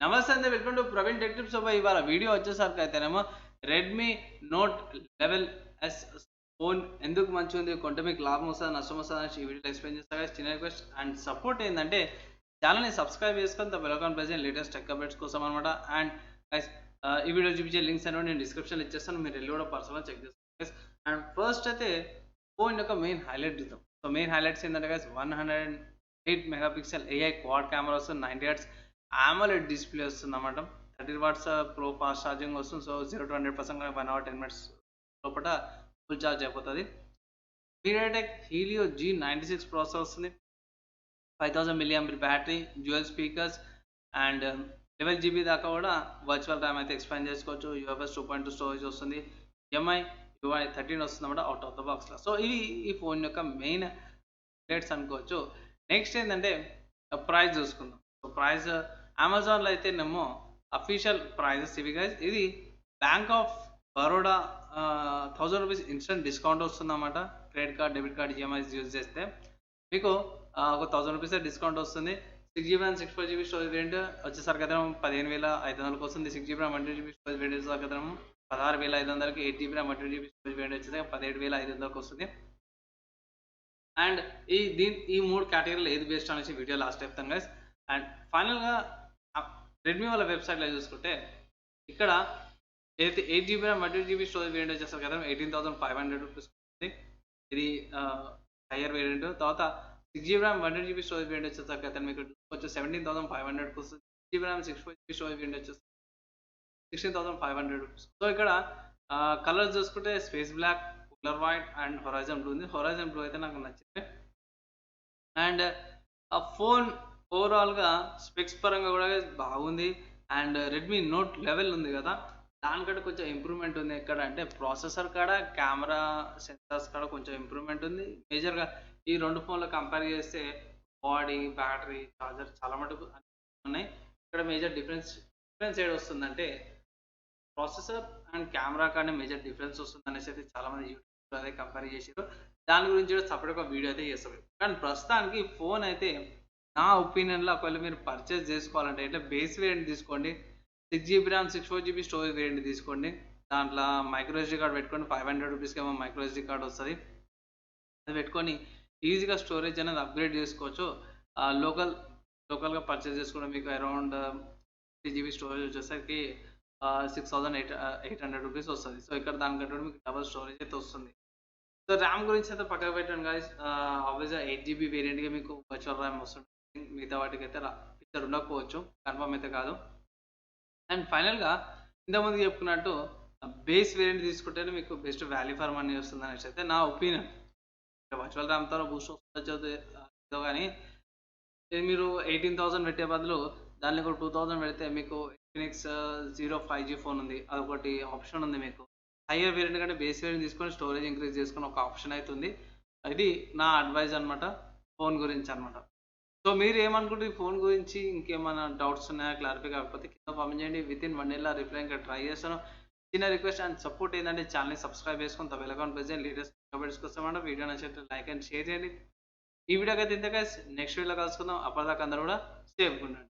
నమస్తే అండి, welcome to Praveen tech tips. ఇవాళ వీడియో వచ్చేసరికి అయితేనేమో Redmi note eleven S phone ఎందుకు మంచిగా ఉంది, కొంటే మీకు లాభం వస్తుందా నష్టం వస్తుందా అని ఈ వీడియోలో ఎక్స్ప్లెయిన్ చేస్తా. చిన్న రిక్వెస్ట్ అండ్ సపోర్ట్ ఏంటంటే ఛానల్ని సబ్స్క్రైబ్ చేసుకొని బెల్ ఐకాన్ ప్రెస్ చేయండి లేటెస్ట్ టెక్ అప్డేట్స్ కోసం అనమాట. అండ్ గైస్ ఈ వీడియో చూపించే లింక్స్ అనేవి నేను డిస్క్రిప్షన్లో ఇచ్చేస్తాను, మీరు వెళ్ళి కూడా పర్సనల్గా చెక్ చేస్తాను గైస్. అండ్ ఫస్ట్ అయితే ఫోన్ యొక్క మెయిన్ హైలైట్ చూద్దాం. సో మెయిన్ హైలైట్స్ ఏంటంటే guys 108 megapixel AI quad camera వస్తుంది, 90 హెర్ట్జ్ AMOLED డిస్ప్లే వస్తుందన్నమాట. 30 వాట్స్ ప్రో ఫాస్ట్ ఛార్జింగ్ వస్తుంది. సో 0 to 100% 1 hour 10 minutes లోపల ఫుల్ ఛార్జ్ అయిపోతుంది. MTK Helio G96 ప్రాసెసర్ వస్తుంది, 5000 mAh battery, dual speakers and 11 GB దాకా కూడా virtual RAM అయితే ఎక్స్పాండ్ చేసుకోవచ్చు. UFS 2.2 స్టోరేజ్ వస్తుంది, UI 13 వస్తుంది అన్నమాట అవుట్ ఆఫ్ ద బాక్స్లో. సో ఇవి ఈ ఫోన్ యొక్క మెయిన్ అప్డేట్స్ అనుకోవచ్చు. నెక్స్ట్ ఏంటంటే ప్రైస్ చూసుకుందాం. సో ప్రైస్ అమెజాన్లో అయితేనేమో అఫీషియల్ ప్రైజెస్ ఇవి గైస్. ఇది bank of Baroda 1000 rupees instant discount వస్తుందన్నమాట. Credit card, debit card, EMIs use చేస్తే మీకు ఒక 1000 రూపీస్ డిస్కౌంట్ వస్తుంది. 6GB and 64GB storage variant వచ్చేసరికి అయితే 15,500కి వస్తుంది. 6GB RAM 128GB storage variant వచ్చేసరికి అయితే 16,500కి, 8GB RAM 128GB storage variant వచ్చేసరికి 17,500కి వస్తుంది. అండ్ ఈ మూడు కేటగిరీలో ఏది బెస్ట్ అనేసి వీడియో లాస్ట్ చెప్తాను గైస్. అండ్ ఫైనల్గా రెడ్మీ వాళ్ళ వెబ్సైట్లో చూసుకుంటే ఇక్కడ ఏదైతే 8GB RAM 128GB storage variant వచ్చేసరికి కదా 18,500 రూపీస్ వస్తుంది. ఇది హయ్యర్ వేరియంట్. తర్వాత 6GB RAM 128GB storage variant వచ్చేసరికి అయితే మీకు వచ్చి 17,500కి వస్తుంది. 6GB RAM 64GB storage variant వచ్చేసి 16,500 రూపీస్. సో ఇక్కడ కలర్స్ చూసుకుంటే space black, cooler white and horizon blue ఉంది. హొరైజన్ బ్లూ అయితే నాకు నచ్చింది. అండ్ ఆ ఫోన్ ఓవరాల్గా స్పెక్స్ పరంగా కూడా బాగుంది. అండ్ రెడ్మీ నోట్ లెవెల్ ఉంది కదా, దానికంటే కొంచెం ఇంప్రూవ్మెంట్ ఉంది. ఎక్కడ అంటే ప్రాసెసర్ కాడ, కెమెరా సెన్సార్స్ కాడ కొంచెం ఇంప్రూవ్మెంట్ ఉంది. మేజర్గా ఈ రెండు ఫోన్లు కంపేర్ చేస్తే బాడీ, బ్యాటరీ, చార్జర్ చాలా మటుకు ఉన్నాయి. ఇక్కడ మేజర్ డిఫరెన్స్ ఏడు వస్తుందంటే ప్రాసెసర్ అండ్ కెమెరా కానీ మేజర్ డిఫరెన్స్ వస్తుంది అనేసి అయితే చాలామంది యూట్యూబ్లో అదే కంపేర్ చేసారు. దాని గురించి కూడా సపరేట్గా వీడియో అయితే చేస్తారు. కానీ ప్రస్తుతానికి ఫోన్ అయితే నా ఒపీనియన్లో ఒకవేళ మీరు పర్చేస్ చేసుకోవాలంటే ఇట్లా బేస్ వేరియంట్ తీసుకోండి. 6GB RAM 64GB storage variant తీసుకోండి. దాంట్లో మైక్రో SD కార్డ్ పెట్టుకోండి. 500 రూపీస్కి ఏమో మైక్రో SD కార్డ్ వస్తుంది. అది పెట్టుకొని ఈజీగా స్టోరేజ్ అనేది అప్గ్రేడ్ చేసుకోవచ్చు. లోకల్గా పర్చేస్ చేసుకోవడం మీకు అరౌండ్ 3GB స్టోరేజ్ వచ్చేసరికి 6,800 రూపీస్ వస్తుంది. సో ఇక్కడ దానికంటే మీకు డబల్ స్టోరేజ్ అయితే వస్తుంది. సో ర్యామ్ గురించి అయితే పక్కన పెట్టండి గాయస్. ఆబ్వియస్గా 8GB వేరియంట్గా మీకు వర్చువల్ ర్యామ్ వస్తుంది. మిగతా వాటికి అయితే ఫీచర్ ఉండకపోవచ్చు, కన్ఫర్మ్ అయితే కాదు. అండ్ ఫైనల్గా ఇంతకుముందు చెప్పుకున్నట్టు బేస్ వేరియంట్ తీసుకుంటేనే మీకు బెస్ట్ వాల్యూ ఫర్ మనీ వస్తుంది అనేసి అయితే నా ఒపీనియన్. వర్చువల్ ర్యామ్తో బూస్ట్ వస్తుందో కానీ మీరు 18,000 పెట్టే బదులు దాన్ని కూడా 2,000 పెడితే మీకు ఇన్ఫినిక్స్ 05G ఫోన్ ఉంది, అదొకటి ఆప్షన్ ఉంది. మీకు హయ్యర్ వేరియంట్ కంటే బేస్ వేరియంట్ తీసుకొని స్టోరేజ్ ఇంక్రీజ్ చేసుకొని ఒక ఆప్షన్ అవుతుంది. ఇది నా అడ్వైజ్ అనమాట ఫోన్ గురించి అనమాట. సో మీరు ఏమనుకుంటే ఈ ఫోన్ గురించి ఇంకేమైనా డౌట్స్ ఉన్నాయా, క్లారిఫై కాకపోతే కింద కామెంట్ చేయండి. వితిన్ 1 day రిప్లై ఇంకా ట్రై చేస్తాను. చిన్న రిక్వెస్ట్ అండ్ సపోర్ట్ ఏంటంటే ఛానల్ని సబ్స్క్రైబ్ చేసుకొని బెల్ ఐకాన్ ప్రెస్ చేయండి లేటెస్ట్ అప్డేట్స్ కోసం. వీడియో నచ్చితే లైక్ అండ్ షేర్ చేయండి. ఈ వీడియోకి అయితే ఇంతే గైస్, నెక్స్ట్ వీడియోలో కలుసుకుందాం. అప్పటిదాకా అందరూ కూడా సేఫ్గా ఉండండి.